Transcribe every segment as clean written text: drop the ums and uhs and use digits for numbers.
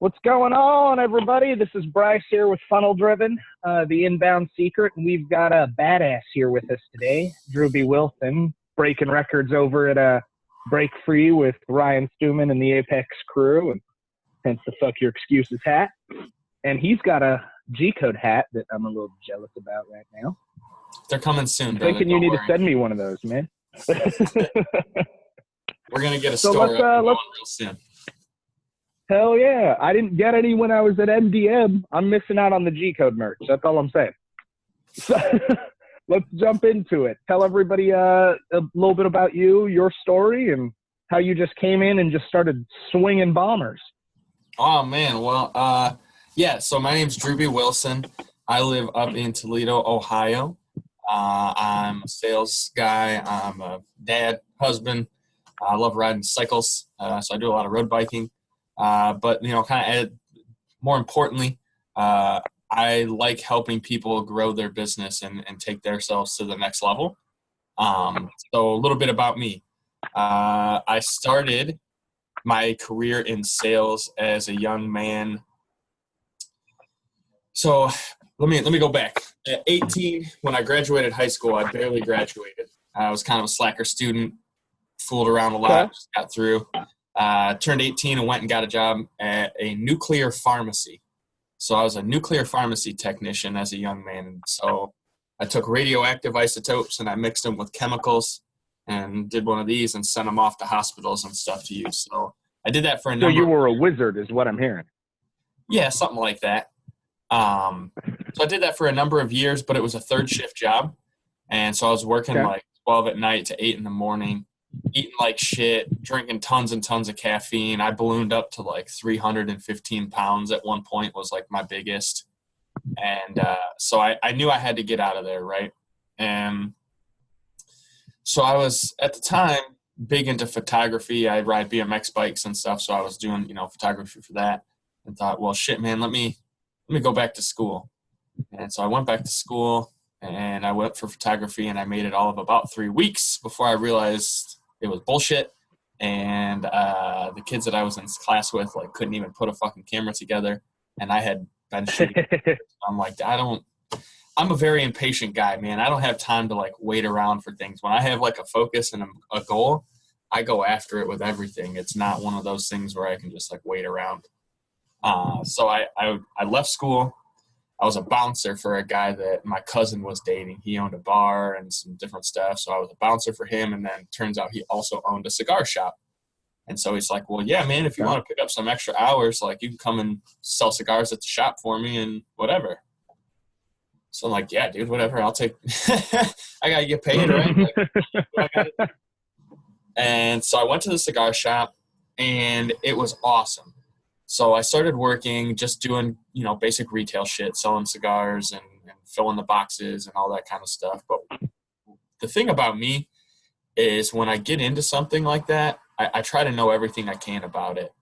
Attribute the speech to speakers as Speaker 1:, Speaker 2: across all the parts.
Speaker 1: What's going on, everybody? This is Bryce here with Funnel Driven, the Inbound Secret, and we've got a badass here with us today, Drewbie Wilson, breaking records over at Break Free with Ryan Stuman and the Apex crew, and hence the Fuck Your Excuses hat. And he's got a G-code hat that I'm a little jealous about right now.
Speaker 2: They're coming soon,
Speaker 1: brother. Thinking you need to send me one of those, man.
Speaker 2: We're going to get a store up real soon.
Speaker 1: Hell yeah. I didn't get any when I was at MDM. I'm missing out on the G-code merch. That's all I'm saying. So, let's jump into it. Tell everybody a little bit about you, your story, and how you just came in and just started swinging bombers.
Speaker 2: Oh, man. Well, yeah, so my name's Drewbie Wilson. I live up in Toledo, Ohio. I'm a sales guy. I'm a dad, husband. I love riding cycles, so I do a lot of road biking. But, kind of more importantly, I like helping people grow their business and take themselves to the next level. So a little bit about me. I started my career in sales as a young man. So let me go back. At 18, when I graduated high school, I barely graduated. I was kind of a slacker student, fooled around a lot, just got through. Turned 18 and went and got a job at a nuclear pharmacy. So I was a nuclear pharmacy technician as a young man. So I took radioactive isotopes and I mixed them with chemicals and did one of these and sent them off to hospitals and stuff to use. So I did that for a number.
Speaker 1: So you were a wizard is what I'm hearing.
Speaker 2: Yeah, something like that. So I did that for a number of years, but it was a third shift job. And so I was working like 12 at night to 8 in the morning. Eating like shit, drinking tons and tons of caffeine. I ballooned up to like 315 pounds at one point, was like my biggest. And so I knew I had to get out of there, right? And so I was, at the time, big into photography. I ride BMX bikes and stuff, so I was doing, photography for that. And thought, well, shit, man, let me go back to school. And so I went back to school, and I went for photography, and I made it all of about 3 weeks before I realized it was bullshit, and the kids that I was in class with couldn't even put a fucking camera together, and I had been shooting. I'm like, I'm a very impatient guy, man. I don't have time to wait around for things. When I have a focus and a goal, I go after it with everything. It's not one of those things where I can just wait around. So I left school. I was a bouncer for a guy that my cousin was dating. He owned a bar and some different stuff. So I was a bouncer for him. And then turns out he also owned a cigar shop. And so he's like, well, yeah, man, if you want to pick up some extra hours, you can come and sell cigars at the shop for me and whatever. So I'm like, yeah, dude, whatever. I'll take, I got to get paid, right? And so I went to the cigar shop and it was awesome. So I started working, just doing, basic retail shit, selling cigars and filling the boxes and all that kind of stuff. But the thing about me is when I get into something like that, I try to know everything I can about it.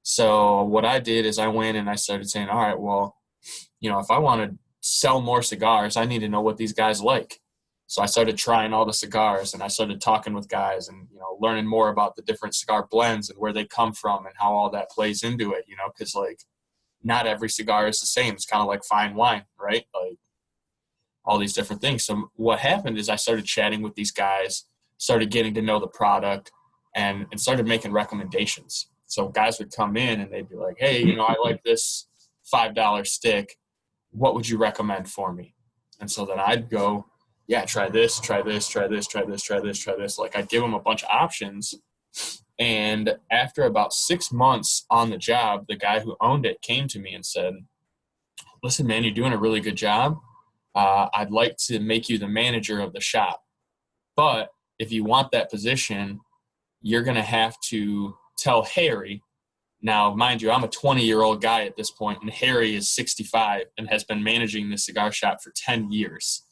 Speaker 2: So what I did is I went and I started saying, all right, well, if I want to sell more cigars, I need to know what these guys like. So I started trying all the cigars and I started talking with guys and, learning more about the different cigar blends and where they come from and how all that plays into it, because not every cigar is the same. It's kind of like fine wine, right? All these different things. So what happened is I started chatting with these guys, started getting to know the product and started making recommendations. So guys would come in and they'd be like, hey, I like this $5 stick. What would you recommend for me? And so then I'd go, yeah, try this, try this, try this, try this, try this, try this. I'd give them a bunch of options. And after about 6 months on the job, the guy who owned it came to me and said, listen, man, you're doing a really good job. I'd like to make you the manager of the shop. But if you want that position, you're going to have to tell Harry. Now, mind you, I'm a 20-year-old guy at this point, and Harry is 65 and has been managing the cigar shop for 10 years.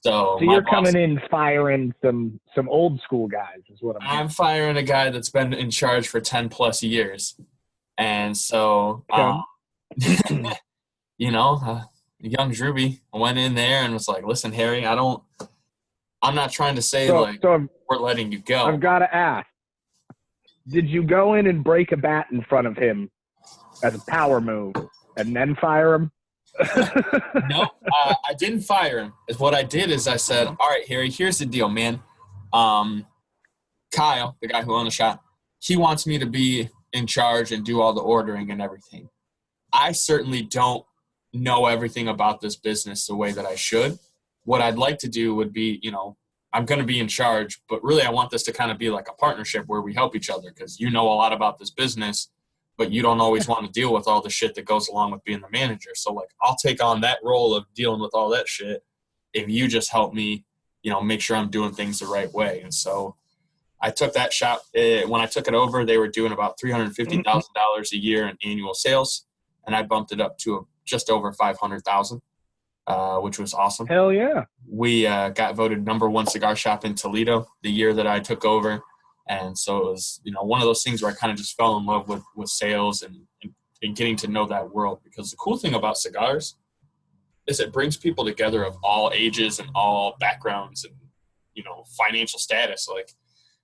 Speaker 2: So
Speaker 1: you're coming in firing some old school guys is what
Speaker 2: I'm firing a guy that's been in charge for 10 plus years. And so, young Drewbie went in there and was like, listen, Harry, I'm not trying to say we're letting you go.
Speaker 1: I've got to ask, did you go in and break a bat in front of him as a power move and then fire him?
Speaker 2: No, I didn't fire him. What I did is I said, all right, Harry, here's the deal, man. Kyle, the guy who owned the shop, he wants me to be in charge and do all the ordering and everything. I certainly don't know everything about this business the way that I should. What I'd like to do would be, I'm going to be in charge, but really I want this to kind of be like a partnership where we help each other, because you know a lot about this business, but you don't always want to deal with all the shit that goes along with being the manager. So like, I'll take on that role of dealing with all that shit if you just help me, make sure I'm doing things the right way. And so I took that shop. When I took it over, they were doing about $350,000 a year in annual sales, and I bumped it up to just over $500,000, which was awesome.
Speaker 1: Hell yeah!
Speaker 2: We got voted #1 cigar shop in Toledo the year that I took over, and so it was one of those things where I kind of just fell in love with sales and getting to know that world. Because the cool thing about cigars is it brings people together of all ages and all backgrounds and financial status. Like,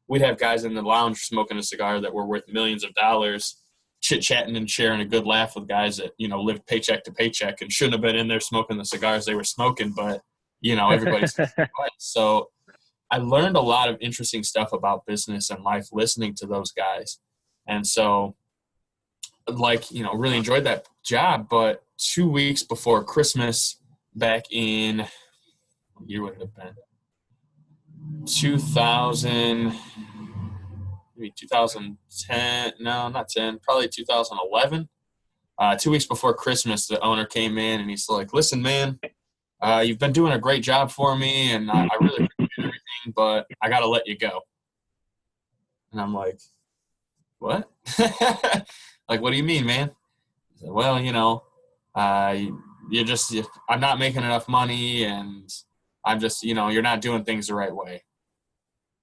Speaker 2: we'd have guys in the lounge smoking a cigar that were worth millions of dollars, chit-chatting and sharing a good laugh with guys that, lived paycheck to paycheck and shouldn't have been in there smoking the cigars they were smoking, but, everybody's So I learned a lot of interesting stuff about business and life listening to those guys. And so, really enjoyed that job. But 2 weeks before Christmas, back in, what year would it have been? 2010, no, not 10, probably 2011. 2 weeks before Christmas, the owner came in and he's like, listen, man, you've been doing a great job for me, and I really appreciate everything, but I got to let you go. And I'm like, what? Like, what do you mean, man? He said, well, I'm not making enough money, and I'm just, you're not doing things the right way.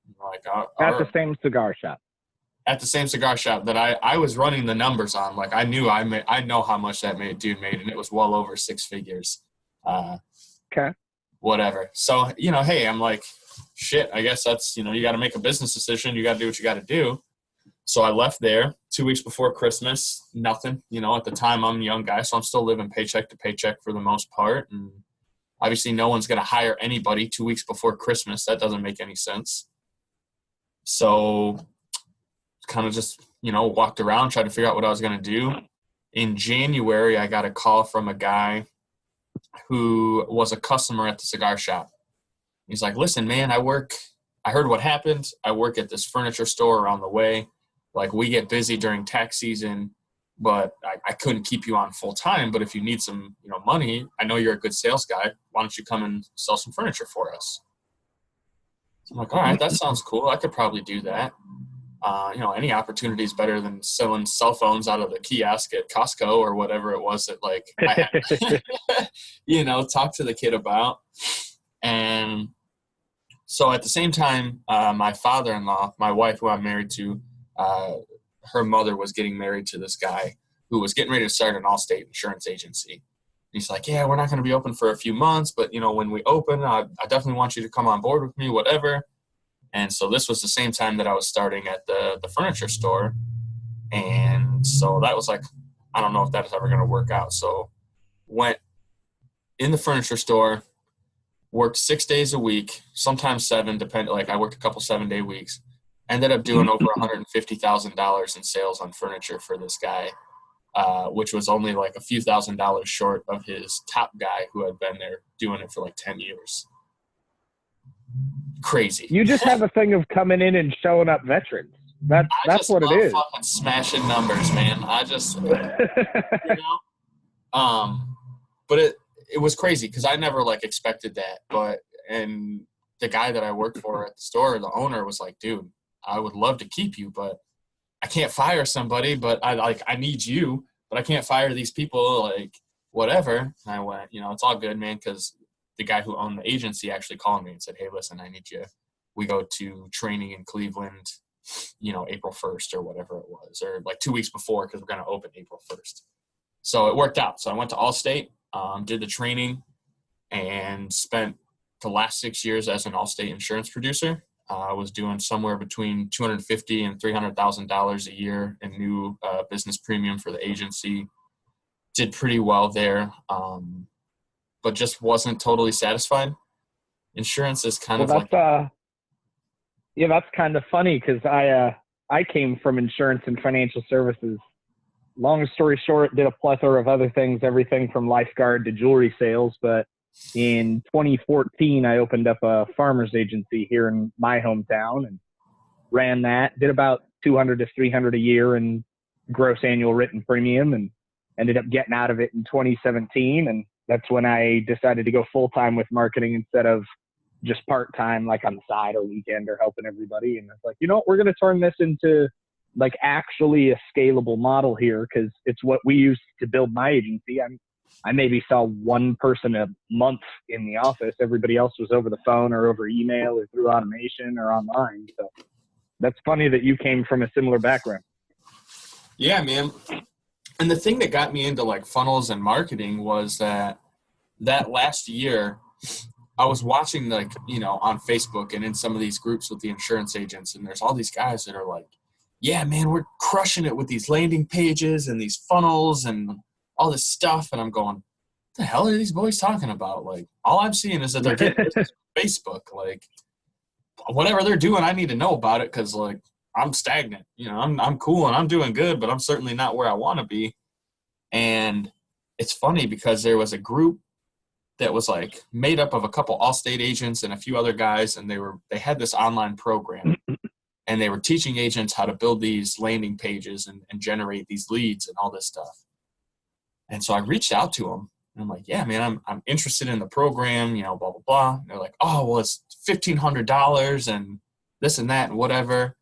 Speaker 2: I'm like,
Speaker 1: at the same cigar shop.
Speaker 2: At the same cigar shop that I was running the numbers on. Like, I knew I know how much that dude made, and it was well over six figures.
Speaker 1: Okay.
Speaker 2: Whatever. So, hey, I'm like, shit, I guess that's, you got to make a business decision. You got to do what you got to do. So I left there 2 weeks before Christmas, nothing. At the time, I'm a young guy, so I'm still living paycheck to paycheck for the most part. And obviously no one's going to hire anybody 2 weeks before Christmas. That doesn't make any sense. So kind of just, walked around, tried to figure out what I was going to do. In January, I got a call from a guy who was a customer at the cigar shop. He's like, listen, man, I heard what happened. I work at this furniture store around the way. Like, we get busy during tax season, but I couldn't keep you on full time. But if you need some, money, I know you're a good sales guy. Why don't you come and sell some furniture for us? So I'm like, all right, that sounds cool. I could probably do that. Any opportunity is better than selling cell phones out of the kiosk at Costco or whatever it was that I had, talk to the kid about. And so at the same time, my father-in-law, my wife, who I'm married to, her mother was getting married to this guy who was getting ready to start an Allstate insurance agency. He's like, yeah, we're not going to be open for a few months, but, when we open, I definitely want you to come on board with me, whatever. And so this was the same time that I was starting at the furniture store. And so that was like, I don't know if that is ever going to work out. So went in the furniture store, worked 6 days a week, sometimes seven, I worked a couple 7-day weeks. Ended up doing over $150,000 in sales on furniture for this guy, which was only like a few $1,000s short of his top guy who had been there doing it for like 10 years. Crazy. You
Speaker 1: just have a thing of coming in and showing up veterans. That's what it is.
Speaker 2: Fucking smashing numbers, man. I just, but it was crazy because I never expected that. And the guy that I worked for at the store, the owner, was like, dude, I would love to keep you, but I can't fire somebody, but I need you, but I can't fire these people, whatever. And I went, it's all good, man. Cause the guy who owned the agency actually called me and said, hey, listen, I need you. We go to training in Cleveland, April 1st or whatever it was, or 2 weeks before, cause we're going to open April 1st. So it worked out. So I went to Allstate, did the training, and spent the last 6 years as an Allstate insurance producer. I was doing somewhere between $250,000 and $300,000 a year in new business premium for the agency. Did pretty well there, but just wasn't totally satisfied. Insurance is kind
Speaker 1: Well,
Speaker 2: of like,
Speaker 1: yeah, that's kind of funny because I came from insurance and financial services. Long story short, did a plethora of other things, everything from lifeguard to jewelry sales. But in 2014, I opened up a farmer's agency here in my hometown and ran that. Did about 200 to 300 a year in gross annual written premium, and ended up getting out of it in 2017. And that's when I decided to go full time with marketing instead of just part time, like on the side or weekend or helping everybody. And it's like, you know what, we're going to turn this into like actually a scalable model here, because it's what we used to build my agency. I maybe saw one person a month in the office. Everybody else was over the phone or over email or through automation or online. So that's funny that you came from a similar background.
Speaker 2: yeah, man. And the thing that got me into like funnels and marketing was that last year I was watching, like, you know, on Facebook and in some of these groups with the insurance agents, and there's all these guys that are like, yeah, man, we're crushing it with these landing pages and these funnels and all this stuff. And I'm going, what the hell are these boys talking about? Like, all I'm seeing is that they're getting business from Facebook. Like, whatever they're doing, I need to know about it, because, like, I'm stagnant. You know, I'm cool and I'm doing good, but I'm certainly not where I want to be. And it's funny because there was a group that was like made up of a couple Allstate agents and a few other guys, and they had this online program, and they were teaching agents how to build these landing pages and generate these leads and all this stuff. And so I reached out to them, and I'm like, yeah, man, I'm interested in the program, you know, blah, blah, blah. And they're like, oh, well, it's $1,500 and this and that and whatever.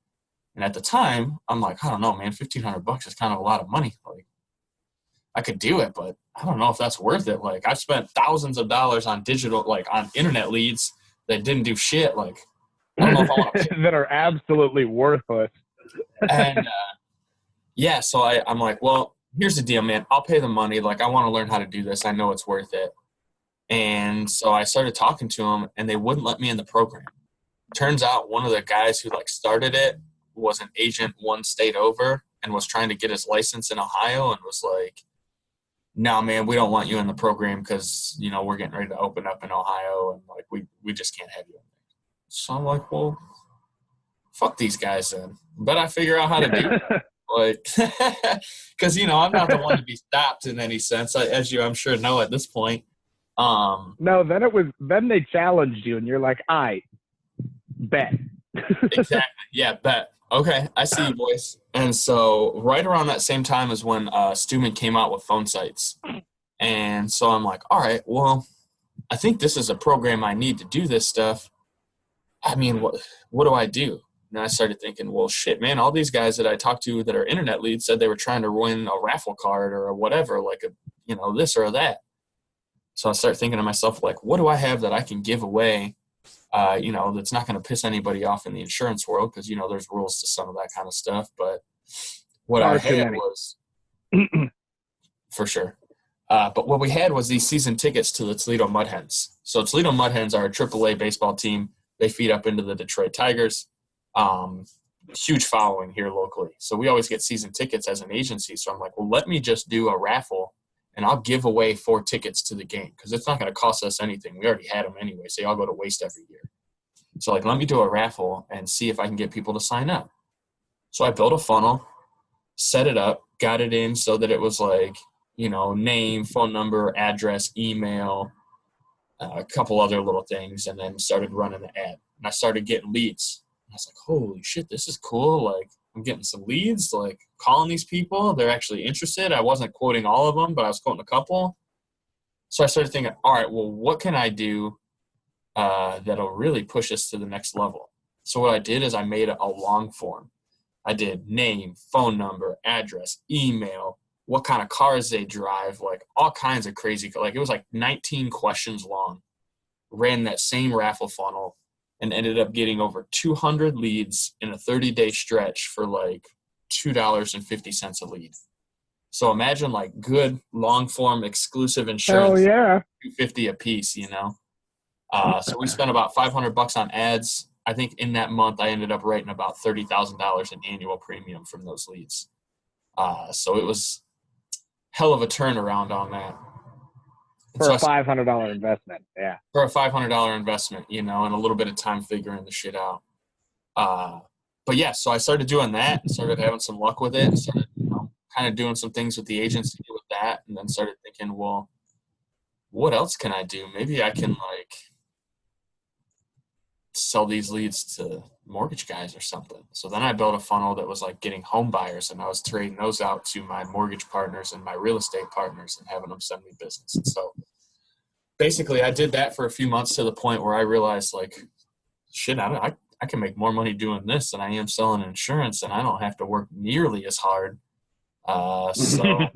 Speaker 2: And at the time, I'm like, I don't know, man, $1,500 is kind of a lot of money. Like, I could do it, but I don't know if that's worth it. Like, I've spent thousands of dollars on digital, like on internet leads that didn't do shit. Like, I don't know if I want to
Speaker 1: that are absolutely worthless.
Speaker 2: And yeah, so I'm like, well, here's the deal, man. I'll pay the money. Like, I want to learn how to do this. I know it's worth it. And so I started talking to them, and they wouldn't let me in the program. Turns out one of the guys who like started it was an agent one state over and was trying to get his license in Ohio, and was like, no, man, we don't want you in the program because, you know, we're getting ready to open up in Ohio, and like we just can't have you in there. So I'm like, well, fuck these guys then. But I figure out how to do it. Like, because, you know, I'm not the one to be stopped in any sense, as you I'm sure know at this point.
Speaker 1: No, then they challenged you, and you're like, I bet.
Speaker 2: Exactly. Yeah, bet. Okay, I see you, boys. And so right around that same time is when Stewman came out with phone sites. And so I'm like, all right, well, I think this is a program I need to do this stuff. I mean, what do I do? And I started thinking, well, shit, man, all these guys that I talked to that are internet leads said they were trying to win a raffle card or whatever, like this or that. So I started thinking to myself, like, what do I have that I can give away, that's not going to piss anybody off in the insurance world, because, you know, there's rules to some of that kind of stuff. But what I had was, for sure. But what we had was these season tickets to the Toledo Mud Hens. So Toledo Mud Hens are a AAA baseball team. They feed up into the Detroit Tigers. Huge following here locally. So we always get season tickets as an agency. So I'm like, well, let me just do a raffle, and I'll give away 4 tickets to the game, because it's not going to cost us anything. We already had them anyway, so they all go to waste every year. So, like, let me do a raffle and see if I can get people to sign up. So I built a funnel, set it up, got it in so that it was like, you know, name, phone number, address, email, a couple other little things, and then started running the ad. And I started getting leads. I was like, holy shit, this is cool. Like, I'm getting some leads, like calling these people. They're actually interested. I wasn't quoting all of them, but I was quoting a couple. So I started thinking, all right, well, what can I do that'll really push us to the next level? So what I did is I made a long form. I did name, phone number, address, email, what kind of cars they drive, like all kinds of crazy. Like, it was like 19 questions long. Ran that same raffle funnel and ended up getting over 200 leads in a 30-day stretch for like $2.50 a lead. So imagine like good long form exclusive insurance.
Speaker 1: Hell yeah.
Speaker 2: $250 a piece, you know. So we spent about $500 on ads. I think in that month I ended up writing about $30,000 in annual premium from those leads. So it was hell of a turnaround on that.
Speaker 1: For a $500 investment, yeah.
Speaker 2: For a $500 investment, and a little bit of time figuring the shit out. But yeah, so I started doing that and started having some luck with it and started, kind of doing some things with the agency with that, and then started thinking, well, what else can I do? Maybe I can sell these leads to mortgage guys or something. So then I built a funnel that was getting home buyers, and I was trading those out to my mortgage partners and my real estate partners and having them send me business. And so basically I did that for a few months to the point where I realized shit, I can make more money doing this than I am selling insurance, and I don't have to work nearly as hard. So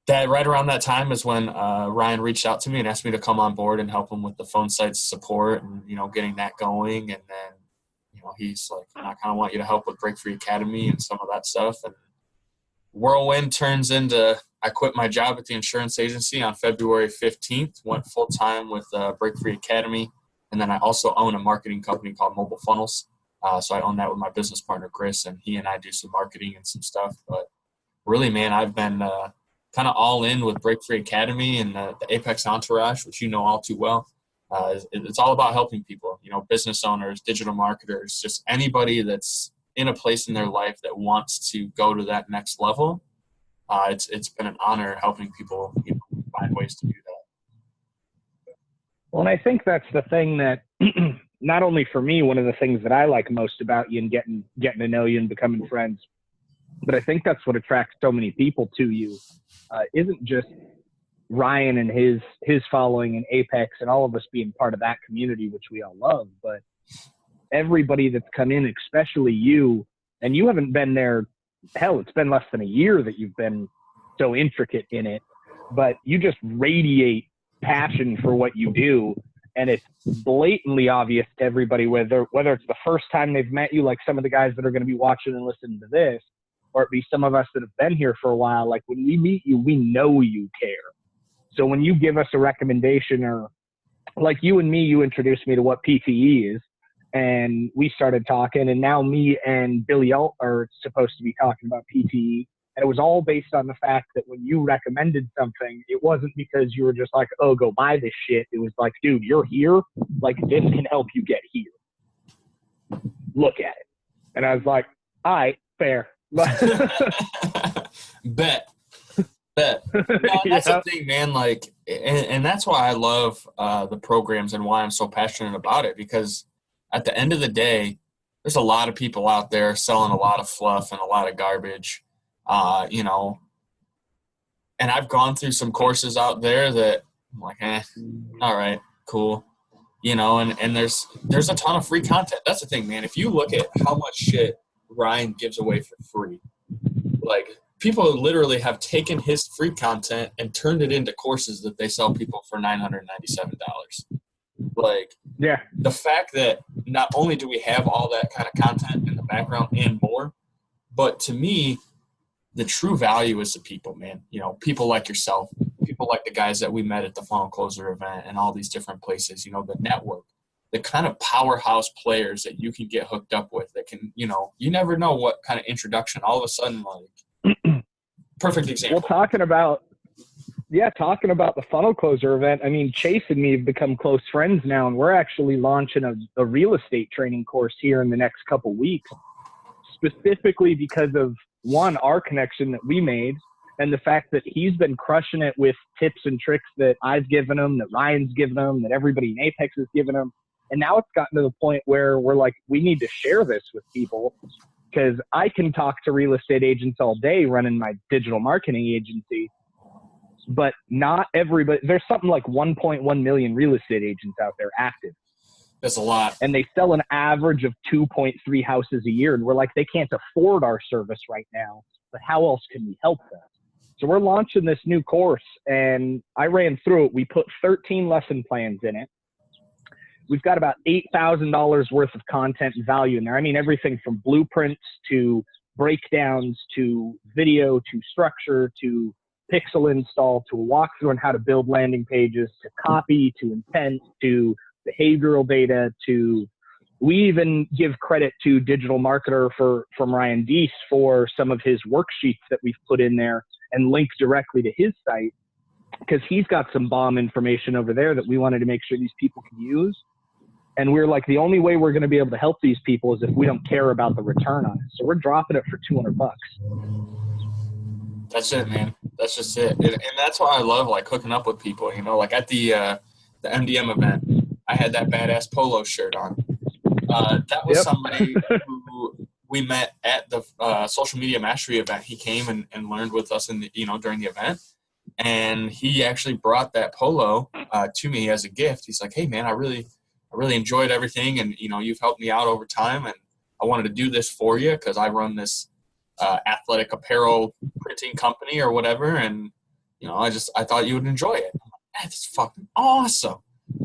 Speaker 2: that right around that time is when Ryan reached out to me and asked me to come on board and help him with the phone site support and, getting that going. And then, he's like, I kind of want you to help with Break Free Academy and some of that stuff. And whirlwind turns into, I quit my job at the insurance agency on February 15th, went full time with Break Free Academy. And then I also own a marketing company called Mobile Funnels. So I own that with my business partner, Chris, and he and I do some marketing and some stuff. But really, man, I've been kind of all in with Break Free Academy and the Apex Entourage, which all too well. It's all about helping people, business owners, digital marketers, just anybody that's in a place in their life that wants to go to that next level. It's been an honor helping people find ways to do that.
Speaker 1: Well, and I think that's the thing that not only for me, one of the things that I like most about you and getting to know you and becoming friends, but I think that's what attracts so many people to you. Isn't just Ryan and his following and Apex and all of us being part of that community, which we all love, but everybody that's come in, especially you, and you haven't been there. Hell, it's been less than a year that you've been so intricate in it, but you just radiate passion for what you do. And it's blatantly obvious to everybody, whether it's the first time they've met you, like some of the guys that are going to be watching and listening to this, or it be some of us that have been here for a while. Like when we meet you, we know you care. So when you give us a recommendation, or like you and me, you introduced me to what PTE is, and we started talking, and now me and Billy Alt are supposed to be talking about PTE. And it was all based on the fact that when you recommended something, it wasn't because you were just like, oh, go buy this shit. It was like, dude, you're here. Like, this can help you get here. Look at it. And I was like, all right, fair.
Speaker 2: Bet. No, that's the thing, man. And that's why I love the programs and why I'm so passionate about it, because at the end of the day, there's a lot of people out there selling a lot of fluff and a lot of garbage, and I've gone through some courses out there that I'm like, all right, cool. And there's a ton of free content. That's the thing, man. If you look at how much shit Ryan gives away for free, people literally have taken his free content and turned it into courses that they sell people for $997.
Speaker 1: Yeah.
Speaker 2: The fact that not only do we have all that kind of content in the background and more, but to me, the true value is the people, man. People like yourself, people like the guys that we met at the Funnel Closer event and all these different places, the network, the kind of powerhouse players that you can get hooked up with that can, you never know what kind of introduction all of a sudden, perfect example.
Speaker 1: Well, talking about the Funnel Closer event, I mean, Chase and me have become close friends now, and we're actually launching a real estate training course here in the next couple weeks, specifically because of, one, our connection that we made, and the fact that he's been crushing it with tips and tricks that I've given him, that Ryan's given him, that everybody in Apex has given him. And now it's gotten to the point where we're like, we need to share this with people, because I can talk to real estate agents all day running my digital marketing agency, but not everybody. There's something like 1.1 million real estate agents out there active.
Speaker 2: That's a lot.
Speaker 1: And they sell an average of 2.3 houses a year. And we're like, they can't afford our service right now, but how else can we help them? So we're launching this new course, and I ran through it. We put 13 lesson plans in it. We've got about $8,000 worth of content and value in there. I mean, everything from blueprints to breakdowns to video to structure to pixel install to a walkthrough on how to build landing pages to copy to intent to behavioral data to we even give credit to digital marketer from Ryan Deese for some of his worksheets that we've put in there and link directly to his site, because he's got some bomb information over there that we wanted to make sure these people can use. And we're like, the only way we're going to be able to help these people is if we don't care about the return on it. So we're dropping it for $200.
Speaker 2: That's it, man. That's just it. And that's why I love like hooking up with people, you know, like at the MDM event, I had that badass polo shirt on. That was somebody who we met at the social media mastery event. He came and learned with us during the event. And he actually brought that polo to me as a gift. He's like, hey man, I really enjoyed everything. And, you know, you've helped me out over time. And I wanted to do this for you because I run this athletic apparel printing company or whatever. And, you know, I thought you would enjoy it. I'm like, that's fucking awesome.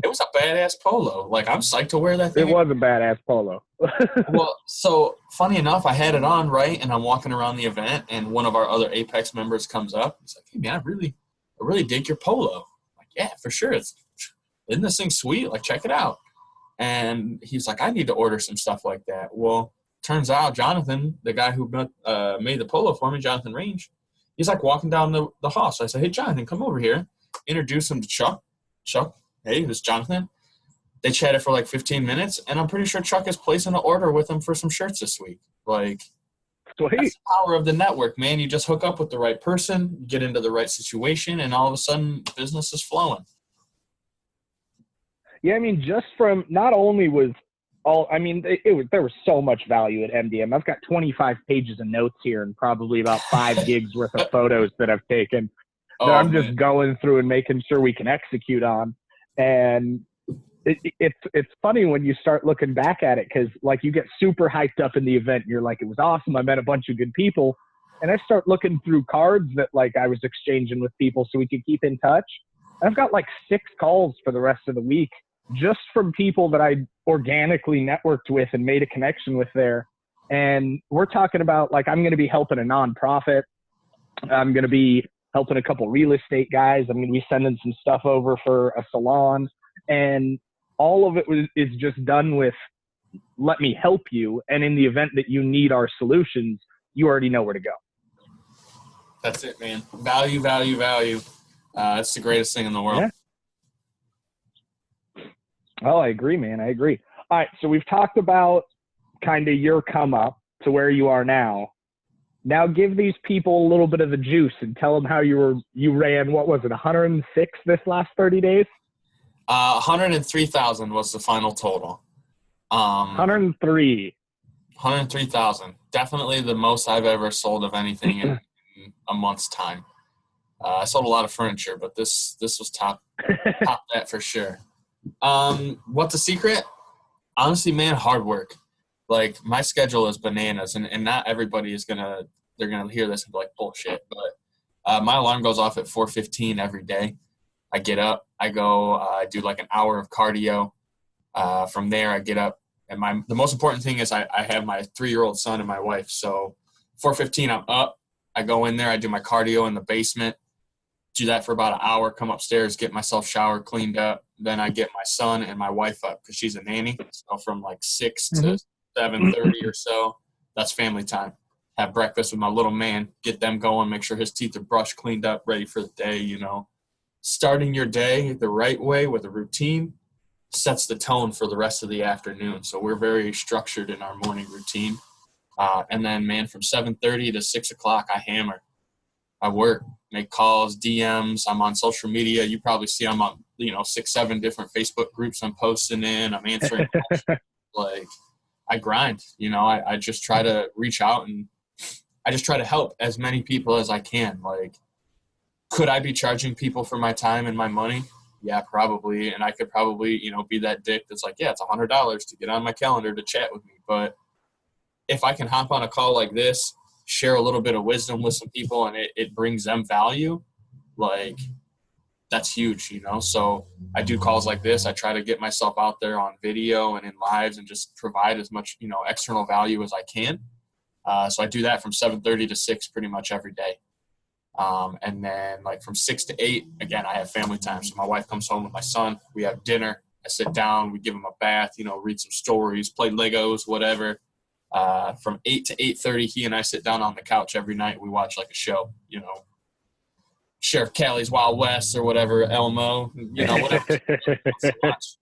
Speaker 2: It was a badass polo. Like, I'm psyched to wear that thing.
Speaker 1: It was a badass polo.
Speaker 2: Well, so funny enough, I had it on, right? And I'm walking around the event and one of our other Apex members comes up. He's like, hey man, I really dig your polo. I'm like, yeah, for sure. Isn't this thing sweet? Like, check it out. And he's like, I need to order some stuff like that. Well, turns out Jonathan, the guy who made the polo for me, Jonathan Range, he's like walking down the hall. So I said, hey, Jonathan, come over here. Introduce him to Chuck. Chuck, hey, this is Jonathan. They chatted for like 15 minutes, and I'm pretty sure Chuck is placing an order with him for some shirts this week. Like,
Speaker 1: sweet.
Speaker 2: That's the power of the network, man. You just hook up with the right person, get into the right situation, and all of a sudden business is flowing.
Speaker 1: Yeah, I mean, just from not only was there was so much value at MDM. I've got 25 pages of notes here and probably about 5 gigs worth of photos that I've taken that I'm just going through and making sure we can execute on. And it's funny when you start looking back at it, because like you get super hyped up in the event and you're like, it was awesome. I met a bunch of good people. And I start looking through cards that like I was exchanging with people so we could keep in touch. I've got like 6 calls for the rest of the week just from people that I organically networked with and made a connection with there. And we're talking about like, I'm going to be helping a nonprofit. I'm going to be helping a couple real estate guys. I'm going to be sending some stuff over for a salon. And all of it is just done with, let me help you. And in the event that you need our solutions, you already know where to go.
Speaker 2: That's it, man. Value, value, value. It's the greatest thing in the world.
Speaker 1: Yeah. Oh, I agree, man. I agree. All right. So we've talked about kind of your come up to where you are now. Now give these people a little bit of the juice and tell them how you ran, what was it, 106 this last 30 days?
Speaker 2: 103,000 was the final total. 103,000. Definitely the most I've ever sold of anything in a month's time. I sold a lot of furniture, but this was top that for sure. What's the secret? Honestly, man, hard work. Like, my schedule is bananas, and not everybody they're gonna hear this and be like, bullshit. But my alarm goes off at 4:15 every day. I get up, I go, I do like an hour of cardio. From there, I get up, and the most important thing is I have my 3-year-old son and my wife. So 4:15, I'm up. I go in there, I do my cardio in the basement. Do that for about an hour, come upstairs, get myself showered, cleaned up. Then I get my son and my wife up because she's a nanny. So from like 6 to 7:30 or so, that's family time. Have breakfast with my little man, get them going, make sure his teeth are brushed, cleaned up, ready for the day, you know. Starting your day the right way with a routine sets the tone for the rest of the afternoon. So we're very structured in our morning routine. And then, man, from 7:30 to 6 o'clock, I hammer. I work, make calls, DMs. I'm on social media. You probably see I'm on, 6-7 different Facebook groups I'm posting in. I'm answering questions. Like, I grind. I just try to reach out, and I just try to help as many people as I can. Like, could I be charging people for my time and my money? Yeah, probably. And I could probably, be that dick that's like, yeah, it's $100 to get on my calendar to chat with me. But if I can hop on a call like this, share a little bit of wisdom with some people, and it brings them value, like, that's huge, So I do calls like this. I try to get myself out there on video and in lives and just provide as much, external value as I can. So I do that from 7:30 to 6 pretty much every day. And then like from 6 to 8, again, I have family time. So my wife comes home with my son. We have dinner. I sit down, we give him a bath, read some stories, play Legos, whatever. From 8 to 8:30, he and I sit down on the couch every night. We watch like a show, Sheriff Callie's Wild West or whatever, Elmo, whatever he wants to watch.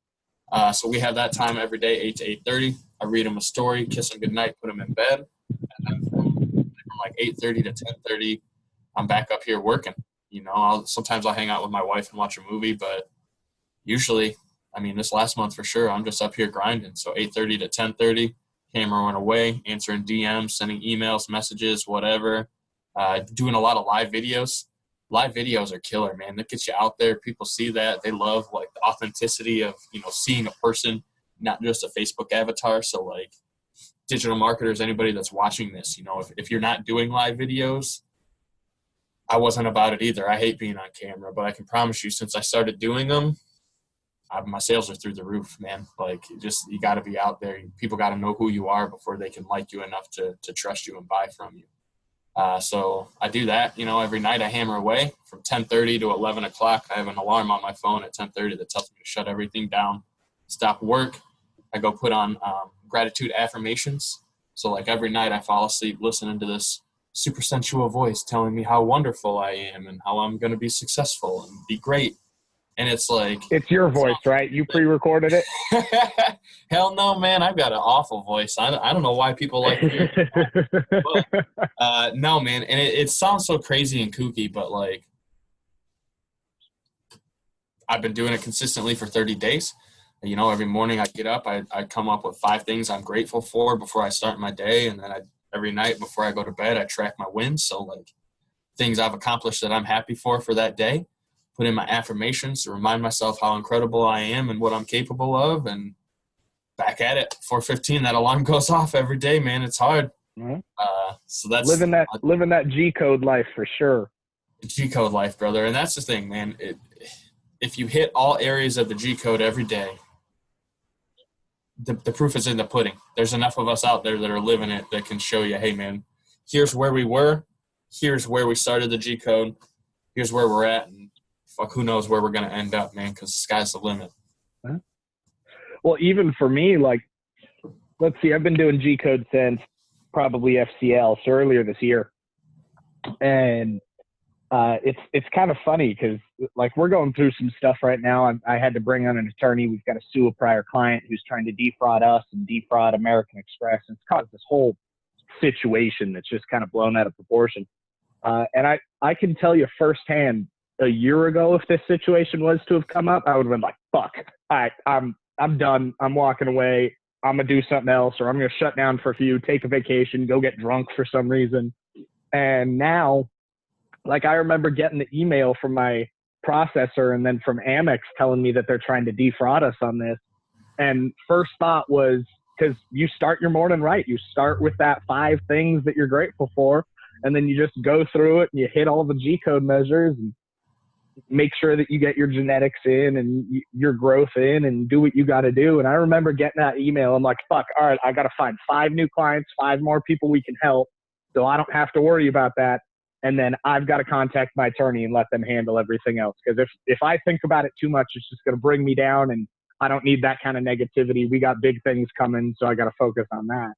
Speaker 2: So we have that time every day, 8 to 8:30. I read him a story, kiss him goodnight, put him in bed. And then from like 8:30 to 10:30, I'm back up here working. Sometimes I'll hang out with my wife and watch a movie, but usually, this last month for sure, I'm just up here grinding. So 8:30 to 10:30, camera went away, answering DMs, sending emails, messages, whatever. Doing a lot of live videos. Live videos are killer, man. That gets you out there. People see that. They love, like, the authenticity of, seeing a person, not just a Facebook avatar. So, like, digital marketers, anybody that's watching this, if you're not doing live videos, I wasn't about it either. I hate being on camera, but I can promise you, since I started doing them, my sales are through the roof, man. Like, you got to be out there. People got to know who you are before they can like you enough to trust you and buy from you. So I do that, every night. I hammer away from 10:30 to 11 o'clock. I have an alarm on my phone at 10:30 that tells me to shut everything down, stop work. I go put on gratitude affirmations. So, like, every night I fall asleep listening to this super sensual voice telling me how wonderful I am and how I'm going to be successful and be great. And it's like,
Speaker 1: it's your voice, right? You pre-recorded it?
Speaker 2: Hell no, man. I've got an awful voice. I don't know why people like hearing it. But, no, man. And it sounds so crazy and kooky, but, like, I've been doing it consistently for 30 days. Every morning I get up, I come up with 5 things I'm grateful for before I start my day. And then every night before I go to bed, I track my wins. So, like, things I've accomplished that I'm happy for that day. Put in my affirmations to remind myself how incredible I am and what I'm capable of, and back at it. 4:15, that alarm goes off every day, man. It's hard.
Speaker 1: Mm-hmm.
Speaker 2: So that's
Speaker 1: living that G-code life for sure.
Speaker 2: G-code life, brother. And that's the thing, man. If you hit all areas of the G-code every day, the proof is in the pudding. There's enough of us out there that are living it that can show you, hey, man, here's where we were. Here's where we started the G-code. Here's where we're at. And fuck, who knows where we're going to end up, man, because the sky's the limit.
Speaker 1: Well, even for me, like, let's see, I've been doing G-code since probably FCL, so earlier this year. And it's kind of funny because, like, we're going through some stuff right now. I had to bring on an attorney. We've got to sue a prior client who's trying to defraud us and defraud American Express. And it's caused this whole situation that's just kind of blown out of proportion. And I can tell you firsthand, a year ago, if this situation was to have come up, I would have been like, fuck, all right, I'm done. I'm walking away. I'm going to do something else, or I'm going to shut down for a few, take a vacation, go get drunk for some reason. And now, like, I remember getting the email from my processor and then from Amex telling me that they're trying to defraud us on this. And first thought was, because you start your morning right. You start with that 5 things that you're grateful for, and then you just go through it and you hit all the G-code measures and make sure that you get your genetics in and your growth in and do what you got to do. And I remember getting that email. I'm like, fuck, all right, I got to find 5 new clients, 5 more people we can help, so I don't have to worry about that. And then I've got to contact my attorney and let them handle everything else. Because if I think about it too much, it's just going to bring me down, and I don't need that kind of negativity. We got big things coming, so I got to focus on that.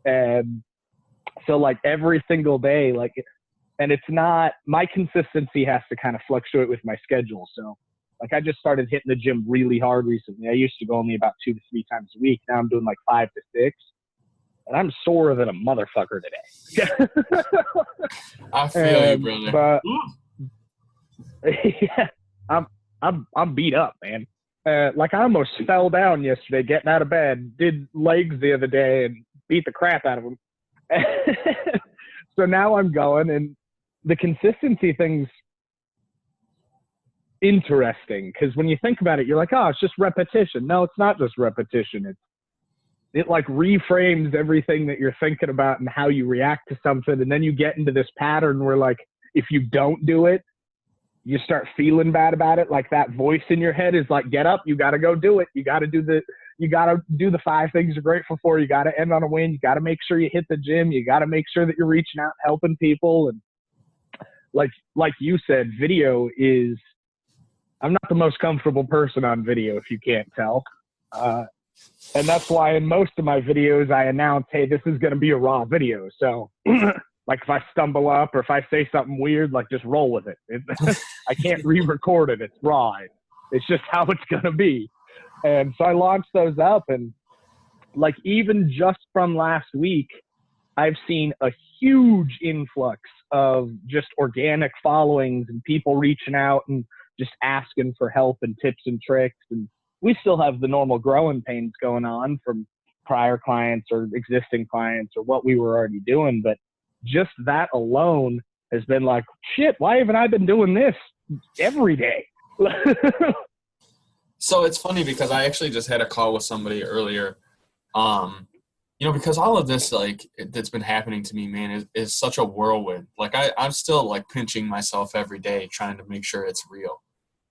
Speaker 1: And so, like, every single day, like, and it's not, my consistency has to kind of fluctuate with my schedule. So, like, I just started hitting the gym really hard recently. I used to go only about 2 to 3 times a week. Now I'm doing like 5 to 6. And I'm sorer than a motherfucker today.
Speaker 2: I feel you, brother.
Speaker 1: But, yeah, I'm beat up, man. Like, I almost fell down yesterday getting out of bed, did legs the other day and beat the crap out of them. So now I'm going, and the consistency thing's interesting because when you think about it, you're like, oh, it's just repetition. No, it's not just repetition. It like reframes everything that you're thinking about and how you react to something. And then you get into this pattern where, like, if you don't do it, you start feeling bad about it. Like, that voice in your head is like, get up, you got to go do it. You got to do the 5 things you're grateful for. You got to end on a win. You got to make sure you hit the gym. You got to make sure that you're reaching out, helping people. And like you said, video is I'm not the most comfortable person on video, if you can't tell. And that's why in most of my videos, I announce, hey, this is going to be a raw video. So like if I stumble up or if I say something weird, like just roll with it. I can't re-record it. It's raw. It's just how it's going to be. And so I launched those up, and like even just from last week, I've seen a huge influx of just organic followings and people reaching out and just asking for help and tips and tricks. And we still have the normal growing pains going on from prior clients or existing clients or what we were already doing. But just that alone has been like, shit, why haven't I been doing this every day?
Speaker 2: So it's funny because I actually just had a call with somebody earlier. Because all of this, like, that's been happening to me, man, is such a whirlwind. Like, I'm still, like, pinching myself every day trying to make sure it's real.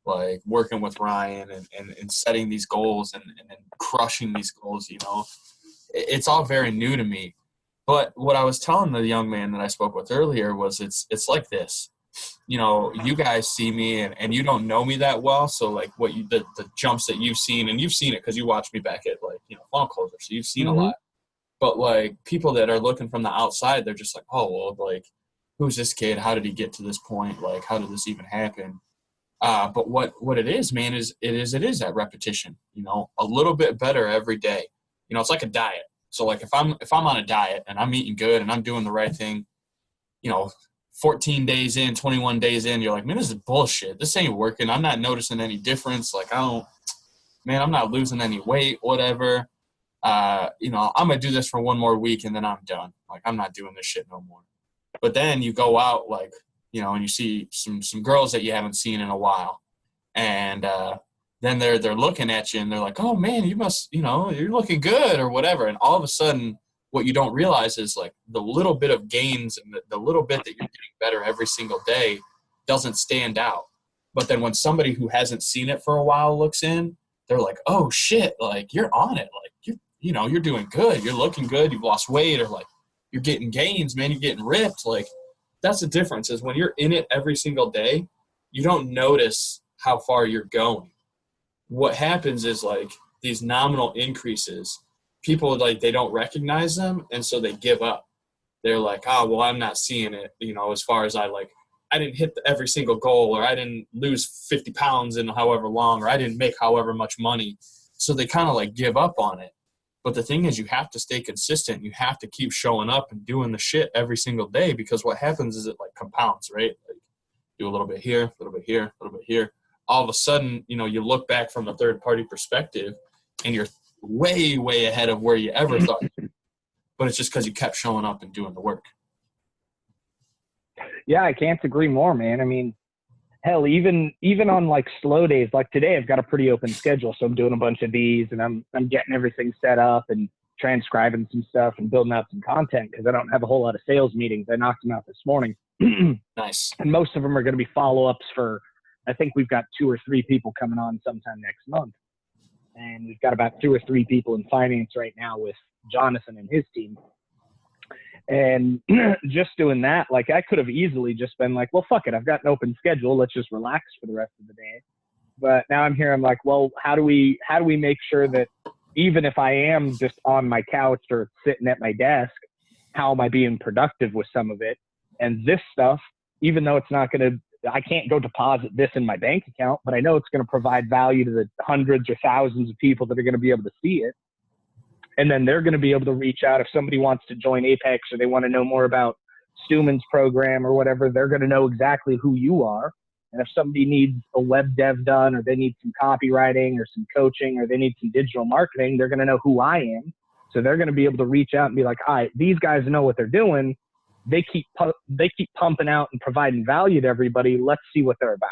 Speaker 2: Like, working with Ryan and setting these goals and crushing these goals, It's all very new to me. But what I was telling the young man that I spoke with earlier was it's like this. You guys see me and you don't know me that well. So, like, the jumps that you've seen, and you've seen it because you watched me back at, like, funnel closer. So you've seen a lot. But, like, people that are looking from the outside, they're just like, oh, well, like, who's this kid? How did he get to this point? Like, how did this even happen? But what it is, man, is that repetition, a little bit better every day. It's like a diet. So, like, if I'm on a diet and I'm eating good and I'm doing the right thing, 14 days in, 21 days in, you're like, man, this is bullshit. This ain't working. I'm not noticing any difference. Like, I'm not losing any weight, whatever. I'm going to do this for one more week and then I'm done. Like, I'm not doing this shit no more. But then you go out, like, and you see some girls that you haven't seen in a while. And then they're looking at you and they're like, oh, man, you must, you're looking good or whatever. And all of a sudden, what you don't realize is, like, the little bit of gains and the little bit that you're getting better every single day doesn't stand out. But then when somebody who hasn't seen it for a while looks in, they're like, oh, shit, like, you're on it. Like, you're doing good. You're looking good. You've lost weight, or, like, you're getting gains, man. You're getting ripped. Like, that's the difference, is when you're in it every single day, you don't notice how far you're going. What happens is, like, these nominal increases, people, like, they don't recognize them, and so they give up. They're like, oh, well, I'm not seeing it, as far as I didn't hit every single goal, or I didn't lose 50 pounds in however long, or I didn't make however much money. So they kind of, like, give up on it. But the thing is, you have to stay consistent. You have to keep showing up and doing the shit every single day, because what happens is it, like, compounds, right? Like, do a little bit here, a little bit here, a little bit here. All of a sudden, you look back from a third-party perspective, and you're way, way ahead of where you ever thought. But it's just because you kept showing up and doing the work.
Speaker 1: Yeah, I can't agree more, man. I mean, hell, even on, like, slow days, like today, I've got a pretty open schedule, so I'm doing a bunch of these, and I'm getting everything set up and transcribing some stuff and building out some content, because I don't have a whole lot of sales meetings. I knocked them out this morning.
Speaker 2: Nice.
Speaker 1: And most of them are going to be follow-ups for, I think we've got 2 or 3 people coming on sometime next month. And we've got about 2 or 3 people in finance right now with Jonathan and his team. And just doing that, like, I could have easily just been like, well, fuck it, I've got an open schedule. Let's just relax for the rest of the day. But now I'm here, I'm like, well, how do we make sure that even if I am just on my couch or sitting at my desk, how am I being productive with some of it? And this stuff, even though it's not going to, I can't go deposit this in my bank account, but I know it's going to provide value to the hundreds or thousands of people that are going to be able to see it. And then they're going to be able to reach out if somebody wants to join Apex, or they want to know more about Stuman's program or whatever. They're going to know exactly who you are. And if somebody needs a web dev done, or they need some copywriting or some coaching, or they need some digital marketing, they're going to know who I am. So they're going to be able to reach out and be like, all right, these guys know what they're doing. They keep pumping out and providing value to everybody. Let's see what they're about.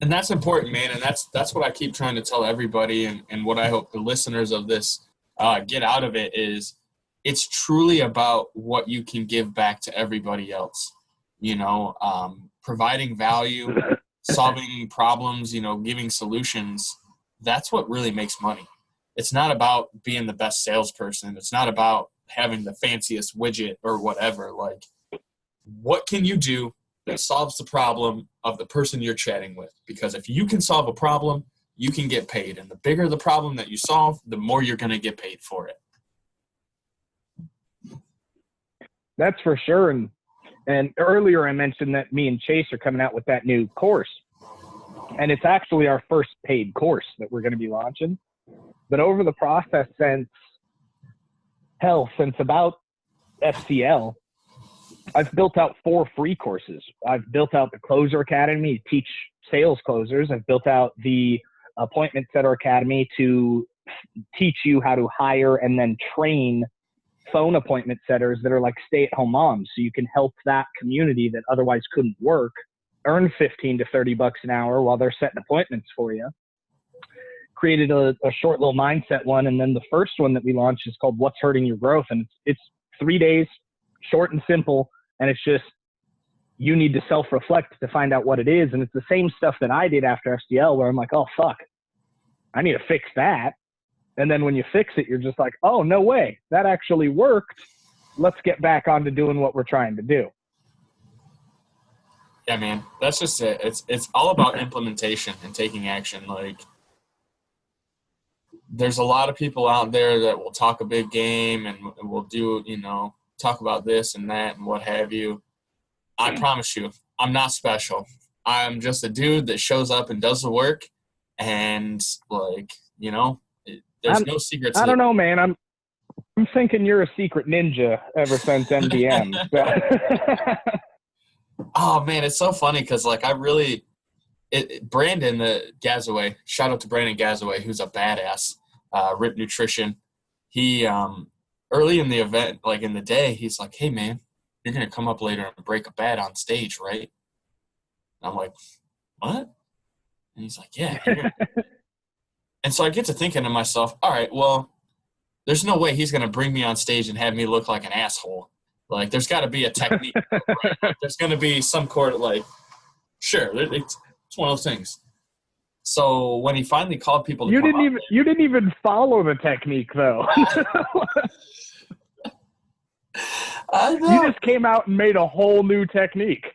Speaker 2: And that's important, man. And that's what I keep trying to tell everybody. And what I hope the listeners of this get out of it is, it's truly about what you can give back to everybody else. Providing value, solving problems, giving solutions. That's what really makes money. It's not about being the best salesperson. It's not about having the fanciest widget or whatever. Like, what can you do that solves the problem of the person you're chatting with. Because if you can solve a problem, you can get paid. And the bigger the problem that you solve, the more you're going to get paid for it.
Speaker 1: That's for sure. And earlier I mentioned that me and Chase are coming out with that new course. And it's actually our first paid course that we're going to be launching. But over the process since about FCL, I've built out 4 free courses. I've built out the Closer Academy to teach sales closers. I've built out the Appointment Setter Academy to teach you how to hire and then train phone appointment setters that are like stay-at-home moms, so you can help that community that otherwise couldn't work earn $15 to $30 an hour while they're setting appointments for you. Created a short little mindset one, and then the first one that we launched is called What's Hurting Your Growth, and it's 3 days, short and simple, and it's just you need to self-reflect to find out what it is. And it's the same stuff that I did after SDL, where I'm like, oh fuck, I need to fix that. And then when you fix it, you're just like, oh, no way, that actually worked. Let's get back on to doing what we're trying to do.
Speaker 2: Yeah, man, that's just it. It's all about implementation and taking action. Like, there's a lot of people out there that will talk a big game and will do, talk about this and that and what have you. I promise you, I'm not special. I'm just a dude that shows up and does the work. And, there's no secrets.
Speaker 1: I don't know, man. I'm thinking you're a secret ninja ever since MDM.
Speaker 2: Oh, man, it's so funny because, Brandon Gazaway, shout out to Brandon Gazaway, who's a badass, Rip Nutrition. He, early in the event, in the day, he's like, hey, man, you're going to come up later and break a bat on stage, right? And I'm like, what? And he's like, yeah. And so I get to thinking to myself, all right, well, there's no way he's going to bring me on stage and have me look like an asshole. There's got to be a technique. Right? There's going to be some sure, it's one of those things. So when he finally called people to
Speaker 1: you didn't even follow the technique, though.
Speaker 2: I know.
Speaker 1: You just came out and made a whole new technique.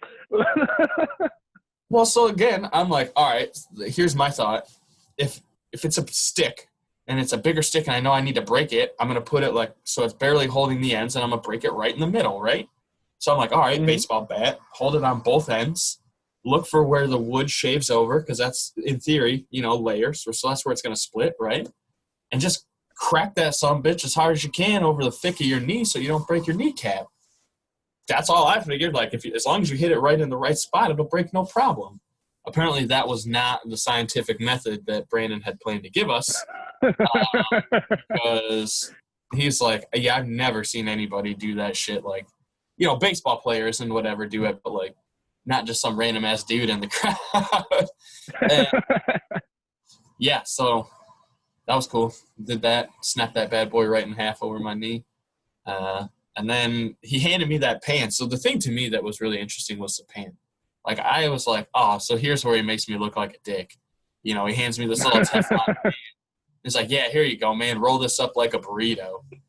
Speaker 2: Well, so again, I'm like, all right, here's my thought. If it's a stick and it's a bigger stick and I know I need to break it, I'm going to put it so it's barely holding the ends, and I'm going to break it right in the middle, right? So I'm like, all right, baseball bat, hold it on both ends, look for where the wood shaves over, because that's, in theory, layers. So that's where it's going to split, right? And just crack that sumbitch as hard as you can over the thick of your knee so you don't break your kneecap. That's all I figured. As long as you hit it right in the right spot, it'll break no problem. Apparently, that was not the scientific method that Brandon had planned to give us, because he's like, yeah, I've never seen anybody do that shit. Baseball players and whatever do it, but not just some random ass dude in the crowd. And, yeah, so that was cool. Did that, snapped that bad boy right in half over my knee. And then he handed me that pan. So the thing to me that was really interesting was the pan. I was like, oh, so here's where he makes me look like a dick. He hands me this little Teflon pan. He's like, yeah, here you go, man. Roll this up like a burrito. And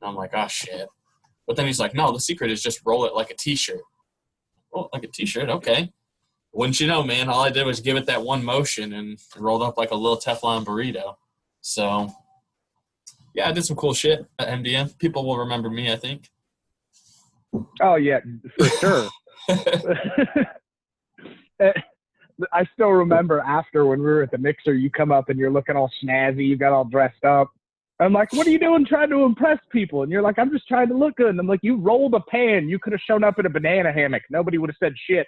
Speaker 2: I'm like, oh, shit. But then he's like, no, the secret is just roll it like a T-shirt. Oh, like a T-shirt? Okay. Wouldn't you know, man, all I did was give it that one motion and rolled up like a little Teflon burrito. So, yeah, I did some cool shit at MDM. People will remember me, I think.
Speaker 1: Oh, yeah, for sure. I still remember after when we were at the mixer, you come up and you're looking all snazzy. You got all dressed up. I'm like, what are you doing trying to impress people? And you're like, I'm just trying to look good. And I'm like, you rolled a pan. You could have shown up in a banana hammock. Nobody would have said shit.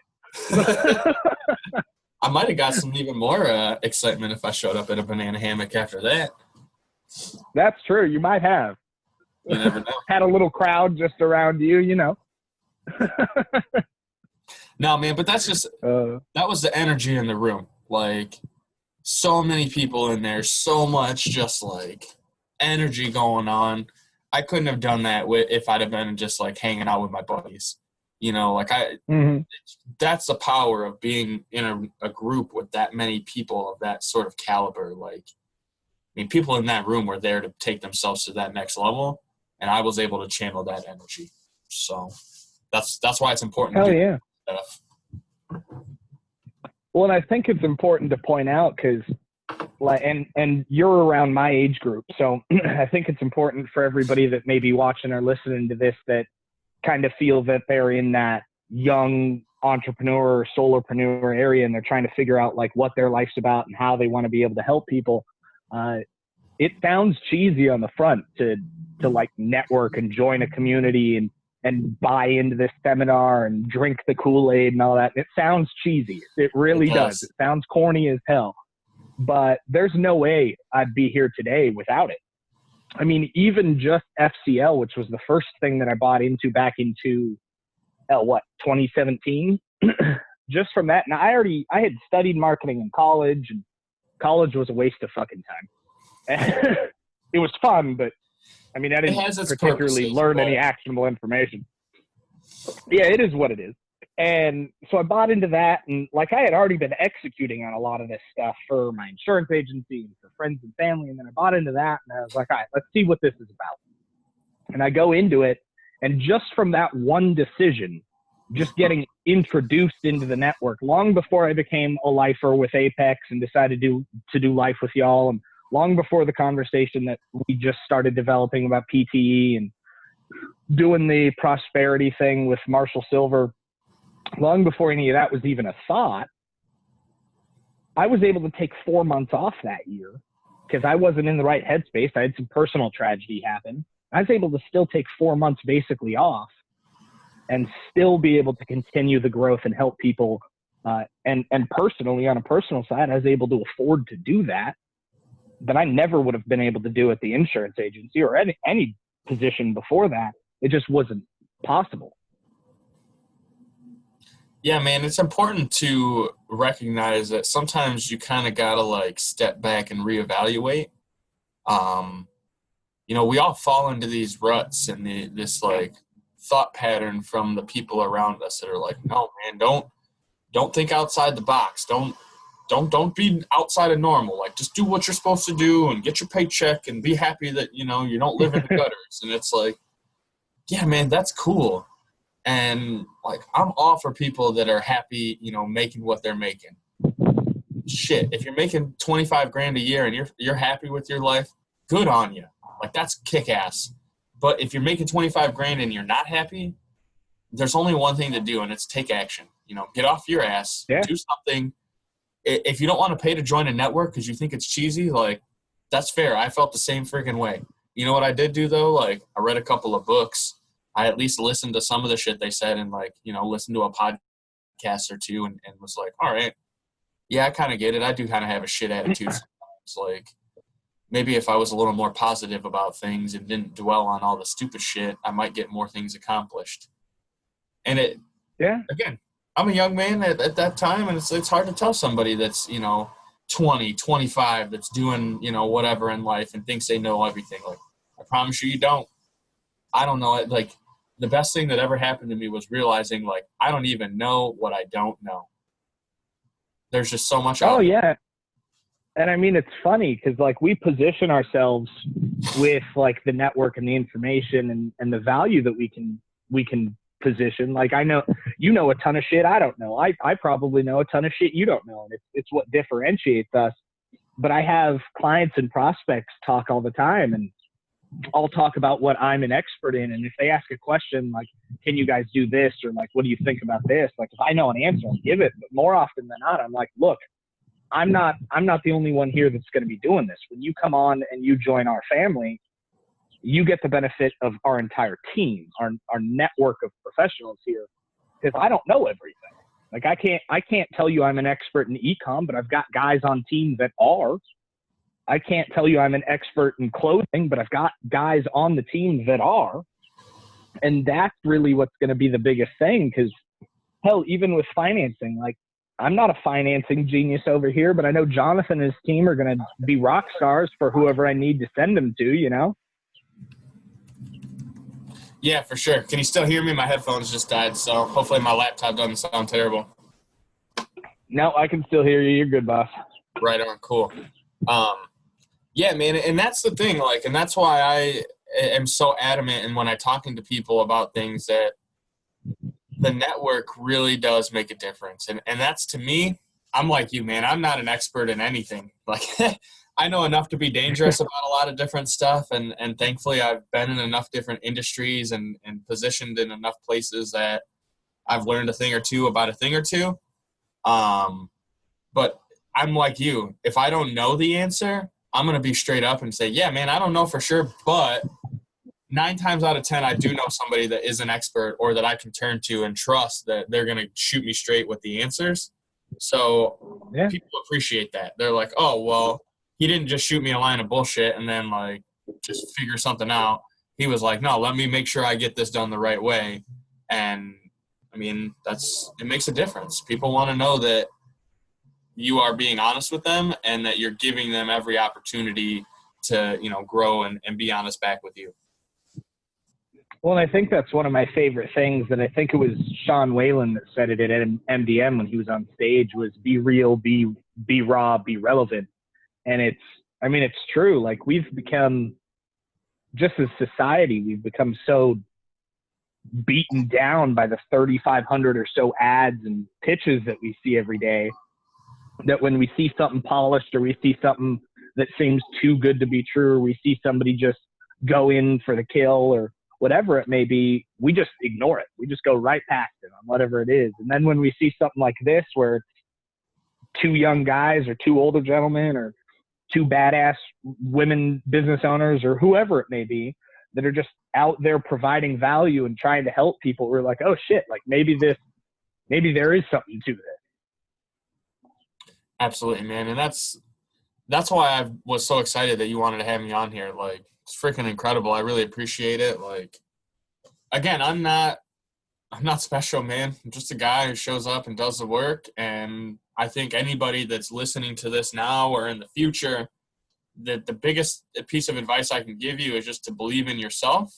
Speaker 2: I might have got some even more excitement if I showed up in a banana hammock after that.
Speaker 1: That's true. You might have.
Speaker 2: You never know.
Speaker 1: Had a little crowd just around you,
Speaker 2: No, man, but that's just that was the energy in the room. So many people in there, so much just energy going on. I couldn't have done that if I'd have been just hanging out with my buddies. That's the power of being in a group with that many people of that sort of caliber. People in that room were there to take themselves to that next level, and I was able to channel that energy. So that's why it's important.
Speaker 1: Hell yeah.
Speaker 2: Stuff.
Speaker 1: Well, and I think it's important to point out because, like, and you're around my age group, so I think it's important for everybody that may be watching or listening to this that kind of feel that they're in that young entrepreneur or solopreneur area and they're trying to figure out like what their life's about and how they want to be able to help people. It sounds cheesy on the front to like network and join a community and buy into this seminar and drink the Kool-Aid and all that. It sounds cheesy. It really does. It sounds corny as hell, but there's no way I'd be here today without it. I mean, even just FCL, which was the first thing that I bought into back into 2017, just from that. Now I had studied marketing in college, and college was a waste of fucking time. It was fun, but I mean, I didn't particularly learn any actionable information. Yeah, it is what it is. And so I bought into that, and like I had already been executing on a lot of this stuff for my insurance agency and for friends and family. And then I bought into that, and I was like, all right, let's see what this is about. And I go into it, and just from that one decision, just getting introduced into the network, long before I became a lifer with Apex and decided to do life with y'all, and long before the conversation that we just started developing about PTE and doing the prosperity thing with Marshall Silver, long before any of that was even a thought, I was able to take 4 months off that year because I wasn't in the right headspace. I had some personal tragedy happen. I was able to still take 4 months basically off and still be able to continue the growth and help people. And personally, on a personal side, I was able to afford to do that I never would have been able to do at the insurance agency or any position before that. It just wasn't possible.
Speaker 2: Yeah, man, it's important to recognize that sometimes you kind of got to like step back and reevaluate. You know, we all fall into these ruts and this like thought pattern from the people around us that are like, no, man, don't think outside the box. Don't be outside of normal. Like, just do what you're supposed to do and get your paycheck and be happy that, you know, you don't live in the gutters. And it's like, yeah, man, that's cool. And like, I'm all for people that are happy, you know, making what they're making. Shit, if you're making 25 grand a year and you're happy with your life, good on you. Like, that's kick ass. But if you're making 25 grand and you're not happy, there's only one thing to do, and it's take action. You know, get off your ass, do something. If you don't want to pay to join a network because you think it's cheesy, like, that's fair. I felt the same freaking way. You know what I did do, though? Like, I read a couple of books. I at least listened to some of the shit they said and, like, you know, listened to a podcast or two and was like, all right, yeah, I kind of get it. I do kind of have a shit attitude sometimes. Like, maybe if I was a little more positive about things and didn't dwell on all the stupid shit, I might get more things accomplished. And again, I'm a young man at that time, and it's hard to tell somebody that's, you know, 20, 25, that's doing, you know, whatever in life and thinks they know everything. Like, I promise you don't. I don't know. Like, the best thing that ever happened to me was realizing, like, I don't even know what I don't know. There's just so much out there.
Speaker 1: Yeah. And I mean, it's funny because, like, we position ourselves with, like, the network and the information and the value that we can position. Like, I know you know a ton of shit I don't know. I probably know a ton of shit you don't know, and it's what differentiates us. But I have clients and prospects talk all the time, and I'll talk about what I'm an expert in. And if they ask a question like, can you guys do this? Or like, what do you think about this? Like, if I know an answer, I'll give it. But more often than not, I'm like, look, I'm not the only one here that's going to be doing this. When you come on and you join our family, you get the benefit of our entire team, our network of professionals here, because I don't know everything. Like, I can't tell you I'm an expert in e-com, but I've got guys on team that are. I can't tell you I'm an expert in clothing, but I've got guys on the team that are. And that's really what's going to be the biggest thing. Because, hell, even with financing, like, I'm not a financing genius over here, but I know Jonathan and his team are going to be rock stars for whoever I need to send them to, you know?
Speaker 2: Yeah, for sure. Can you still hear me? My headphones just died, so hopefully my laptop doesn't sound terrible.
Speaker 1: No, I can still hear you. You're good, boss.
Speaker 2: Right on. Cool. Yeah, man, and that's the thing, like, and that's why I am so adamant, and when I'm talking to people about things, that the network really does make a difference. And that's, to me, I'm like you, man. I'm not an expert in anything. Like, I know enough to be dangerous about a lot of different stuff, and thankfully I've been in enough different industries and positioned in enough places that I've learned a thing or two about a thing or two. But I'm like you. If I don't know the answer, I'm going to be straight up and say, yeah, man, I don't know for sure, but 9 times out of 10, I do know somebody that is an expert or that I can turn to and trust that they're going to shoot me straight with the answers. So
Speaker 1: Yeah.
Speaker 2: people appreciate that. They're like, oh, well, he didn't just shoot me a line of bullshit and then like just figure something out. He was like, no, let me make sure I get this done the right way. And I mean, it makes a difference. People want to know that you are being honest with them and that you're giving them every opportunity to, grow and be honest back with you.
Speaker 1: Well, and I think that's one of my favorite things, and I think it was Sean Whalen that said it at MDM when he was on stage, was be real, be raw, be relevant. And it's true. Like, we've become, just as society, we've become so beaten down by the 3,500 or so ads and pitches that we see every day, that when we see something polished or we see something that seems too good to be true, or we see somebody just go in for the kill or whatever it may be, we just ignore it. We just go right past it on whatever it is. And then when we see something like this, where it's 2 young guys or 2 older gentlemen or 2 badass women business owners or whoever it may be that are just out there providing value and trying to help people, we're like, oh shit, like maybe there is something to this.
Speaker 2: Absolutely, man. And that's why I was so excited that you wanted to have me on here. Like, it's freaking incredible. I really appreciate it. Like, again, I'm not special, man. I'm just a guy who shows up and does the work. And I think anybody that's listening to this now or in the future, the biggest piece of advice I can give you is just to believe in yourself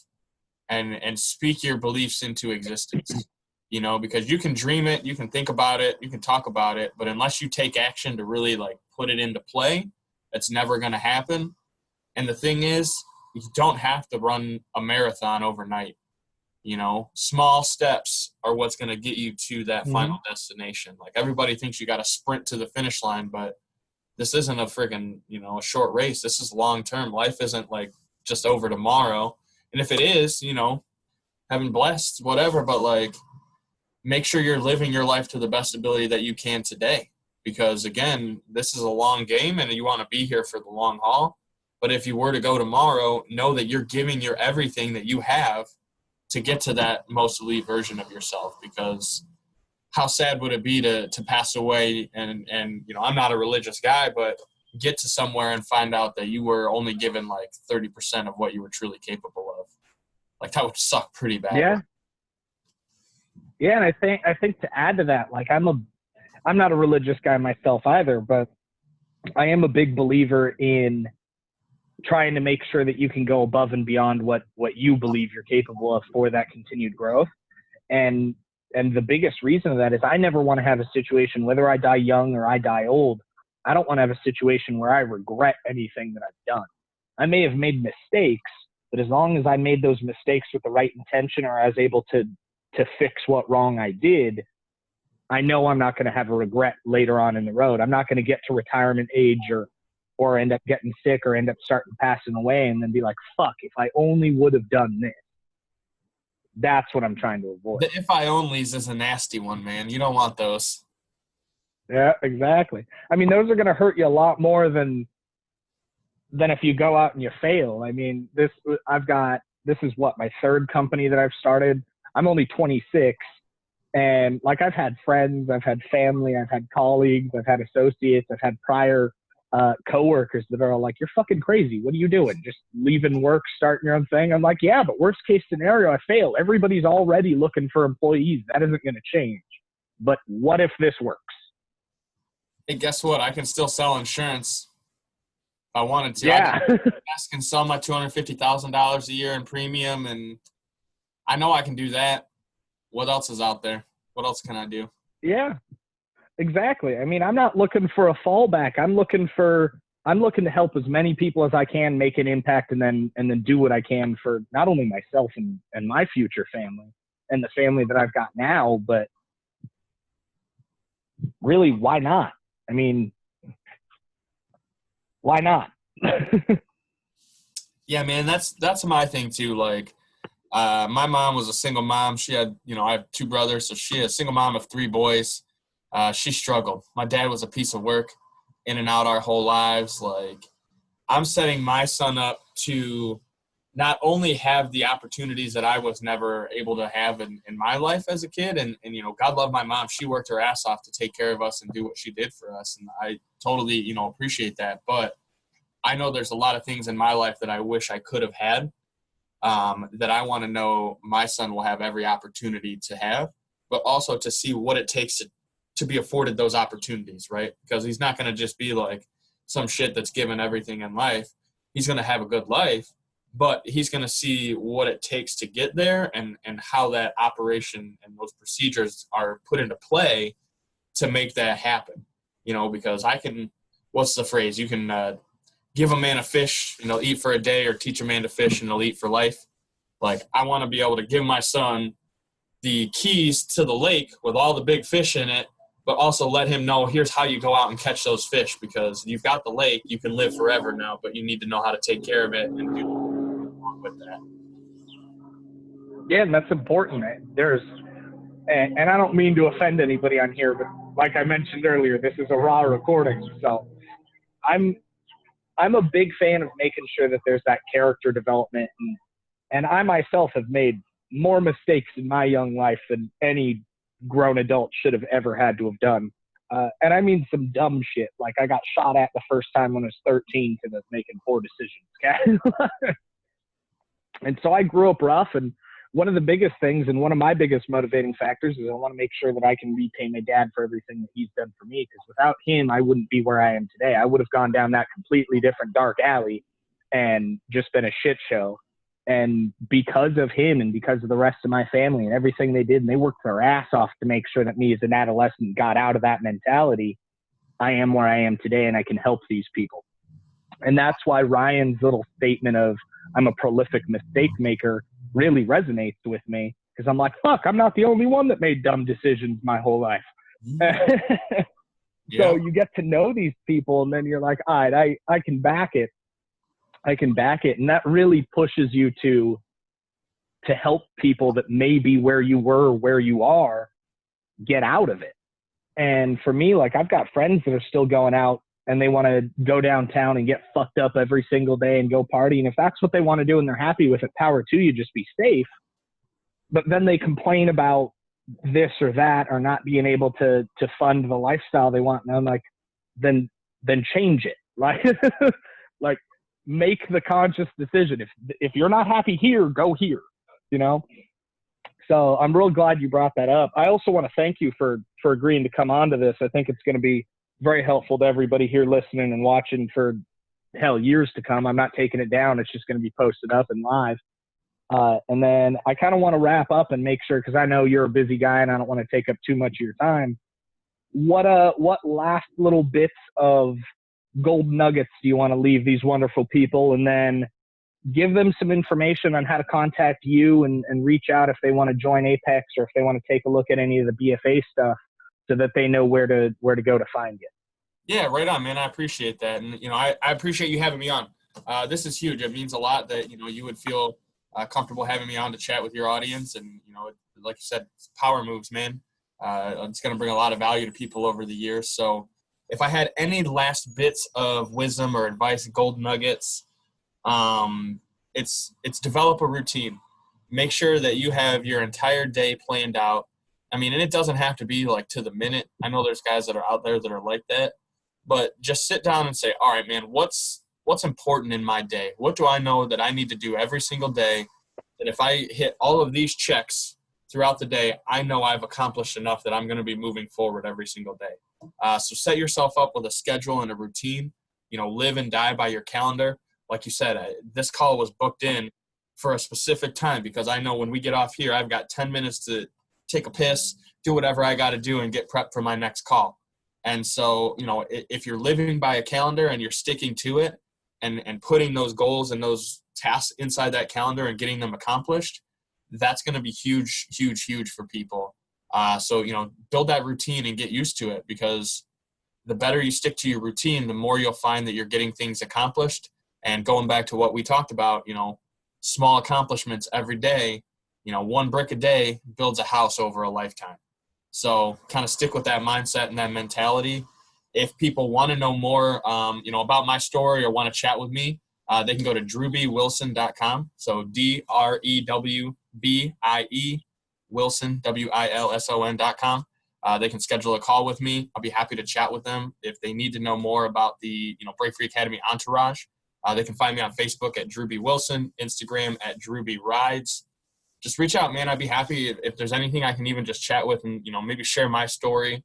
Speaker 2: and speak your beliefs into existence. Because you can dream it, you can think about it, you can talk about it, but unless you take action to really like put it into play, it's never going to happen. And the thing is, you don't have to run a marathon overnight. Small steps are what's going to get you to that final destination. Like, everybody thinks you got to sprint to the finish line, but this isn't a friggin', a short race. This is long-term. Life isn't like just over tomorrow. And if it is, heaven blessed, whatever, but like, make sure you're living your life to the best ability that you can today. Because again, this is a long game and you want to be here for the long haul. But if you were to go tomorrow, know that you're giving your everything that you have to get to that most elite version of yourself. Because how sad would it be to pass away and I'm not a religious guy, but get to somewhere and find out that you were only given like 30% of what you were truly capable of. Like, that would suck pretty bad.
Speaker 1: Yeah. Yeah, and I think to add to that, like, I'm not a religious guy myself either, but I am a big believer in trying to make sure that you can go above and beyond what you believe you're capable of for that continued growth. And the biggest reason of that is I never want to have a situation, whether I die young or I die old, I don't want to have a situation where I regret anything that I've done. I may have made mistakes, but as long as I made those mistakes with the right intention, or I was able to fix what wrong I did, I know I'm not going to have a regret later on in the road. I'm not going to get to retirement age or end up getting sick or end up starting passing away and then be like, fuck, if I only would have done this. That's what I'm trying to avoid.
Speaker 2: The if I onlys is a nasty one, man. You don't want those.
Speaker 1: Yeah, exactly. I mean, those are going to hurt you a lot more than if you go out and you fail. I mean, this is what, my 3rd company that I've started. I'm only 26, and like, I've had friends, I've had family, I've had colleagues, I've had associates, I've had prior coworkers that are all like, you're fucking crazy. What are you doing? Just leaving work, starting your own thing? I'm like, yeah, but worst case scenario, I fail. Everybody's already looking for employees. That isn't going to change. But what if this works?
Speaker 2: Hey, guess what? I can still sell insurance if I wanted to.
Speaker 1: Yeah.
Speaker 2: I can sell my $250,000 a year in premium, and I know I can do that. What else is out there? What else can I do?
Speaker 1: Yeah, exactly. I mean, I'm not looking for a fallback. I'm looking to help as many people as I can make an impact, and then do what I can for not only myself and my future family and the family that I've got now, but really, why not? I mean, why not?
Speaker 2: Yeah, man, that's my thing too. Like, my mom was a single mom. She had, I have two brothers, so she had a single mom of three boys. She struggled. My dad was a piece of work in and out our whole lives. Like, I'm setting my son up to not only have the opportunities that I was never able to have in my life as a kid. And, God love my mom. She worked her ass off to take care of us and do what she did for us. And I totally, appreciate that. But I know there's a lot of things in my life that I wish I could have had, that I want to know my son will have every opportunity to have, but also to see what it takes to be afforded those opportunities, right? Because he's not going to just be like some shit that's given everything in life. He's going to have a good life, but he's going to see what it takes to get there and how that operation and those procedures are put into play to make that happen. Because what's the phrase? You can give a man a fish and he'll eat for a day, or teach a man to fish and he'll eat for life. Like, I want to be able to give my son the keys to the lake with all the big fish in it, but also let him know, here's how you go out and catch those fish, because you've got the lake, you can live forever now, but you need to know how to take care of it and do along with that.
Speaker 1: Yeah, and that's important. And I don't mean to offend anybody on here, but like I mentioned earlier, this is a raw recording, so I'm a big fan of making sure that there's that character development, and I myself have made more mistakes in my young life than any grown adult should have ever had to have done. And I mean some dumb shit. Like, I got shot at the first time when I was 13 because I was making poor decisions. Okay? And so I grew up rough, and one of the biggest things and one of my biggest motivating factors is I want to make sure that I can repay my dad for everything that he's done for me, because without him, I wouldn't be where I am today. I would have gone down that completely different dark alley and just been a shit show. And because of him and because of the rest of my family and everything they did, and they worked their ass off to make sure that me as an adolescent got out of that mentality, I am where I am today, and I can help these people. And that's why Ryan's little statement of I'm a prolific mistake maker really resonates with me, because I'm like, fuck, I'm not the only one that made dumb decisions my whole life.
Speaker 2: Yeah.
Speaker 1: So you get to know these people, and then you're like, all right, I can back it. I can back it. And that really pushes you to help people that may be where you were or where you are get out of it. And for me, like, I've got friends that are still going out and they want to go downtown and get fucked up every single day and go party. And if that's what they want to do and they're happy with it, power to you, just be safe. But then they complain about this or that, or not being able to fund the lifestyle they want. And I'm like, then change it. Like, make the conscious decision. If you're not happy here, go here, So I'm real glad you brought that up. I also want to thank you for agreeing to come on to this. I think it's going to be very helpful to everybody here listening and watching for years to come. I'm not taking it down. It's just going to be posted up and live. And then I kind of want to wrap up and make sure, because I know you're a busy guy and I don't want to take up too much of your time. What last little bits of gold nuggets do you want to leave these wonderful people, and then give them some information on how to contact you and reach out if they want to join Apex, or if they want to take a look at any of the BFA stuff, so that they know where to go to find you?
Speaker 2: Yeah, right on, man. I appreciate that. And, I appreciate you having me on. This is huge. It means a lot that, you would feel comfortable having me on to chat with your audience. And, like you said, power moves, man. It's going to bring a lot of value to people over the years. So if I had any last bits of wisdom or advice, gold nuggets, it's develop a routine. Make sure that you have your entire day planned out. I mean, and it doesn't have to be like to the minute. I know there's guys that are out there that are like that, but just sit down and say, all right, man, what's important in my day? What do I know that I need to do every single day, that if I hit all of these checks throughout the day, I know I've accomplished enough that I'm going to be moving forward every single day. So set yourself up with a schedule and a routine. Live and die by your calendar. Like you said, this call was booked in for a specific time, because I know when we get off here, I've got 10 minutes to take a piss, do whatever I got to do, and get prepped for my next call. And so, if you're living by a calendar and you're sticking to it and putting those goals and those tasks inside that calendar and getting them accomplished, that's going to be huge, huge, huge for people. So, build that routine and get used to it, because the better you stick to your routine, the more you'll find that you're getting things accomplished. And going back to what we talked about, small accomplishments every day, one brick a day builds a house over a lifetime. So kind of stick with that mindset and that mentality. If people want to know more, about my story or want to chat with me, they can go to drewbiewilson.com. So DREWBIE Wilson, WILSON.com. They can schedule a call with me. I'll be happy to chat with them. If they need to know more about the, Break Free Academy entourage, they can find me on Facebook at Drewbie Wilson, Instagram at Drewbie Rides. Just reach out, man. I'd be happy if there's anything I can even just chat with and, maybe share my story.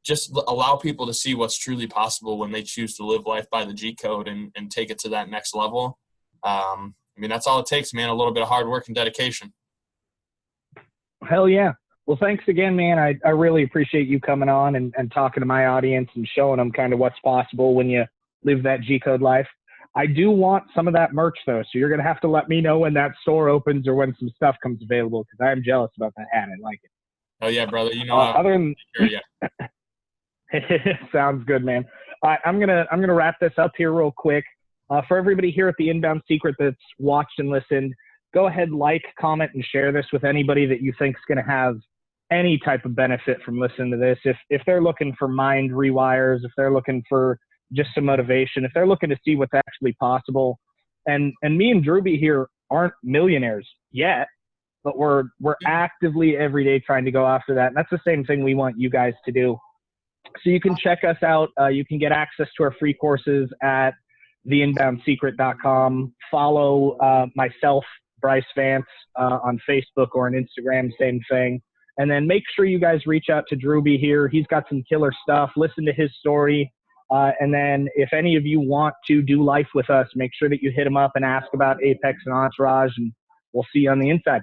Speaker 2: Just allow people to see what's truly possible when they choose to live life by the G code and take it to that next level. That's all it takes, man. A little bit of hard work and dedication.
Speaker 1: Hell yeah. Well, thanks again, man. I really appreciate you coming on and talking to my audience and showing them kind of what's possible when you live that G code life. I do want some of that merch, though, so you're going to have to let me know when that store opens or when some stuff comes available, because I am jealous about that hat. I like it.
Speaker 2: Oh, yeah, brother.
Speaker 1: Other than sounds good, man. I'm gonna wrap this up here real quick. For everybody here at the Inbound Secret that's watched and listened, go ahead, like, comment, and share this with anybody that you think is going to have any type of benefit from listening to this. If they're looking for mind rewires, if they're looking for just some motivation, if they're looking to see what's actually possible, and me and Drewbie here aren't millionaires yet, but we're actively every day trying to go after that. And that's the same thing we want you guys to do. So you can check us out. You can get access to our free courses at theinboundsecret.com. Follow myself, Bryce Vance, on Facebook or on Instagram, same thing. And then make sure you guys reach out to Drewbie here. He's got some killer stuff. Listen to his story. And then if any of you want to do life with us, make sure that you hit him up and ask about Apex and Entourage, and we'll see you on the inside.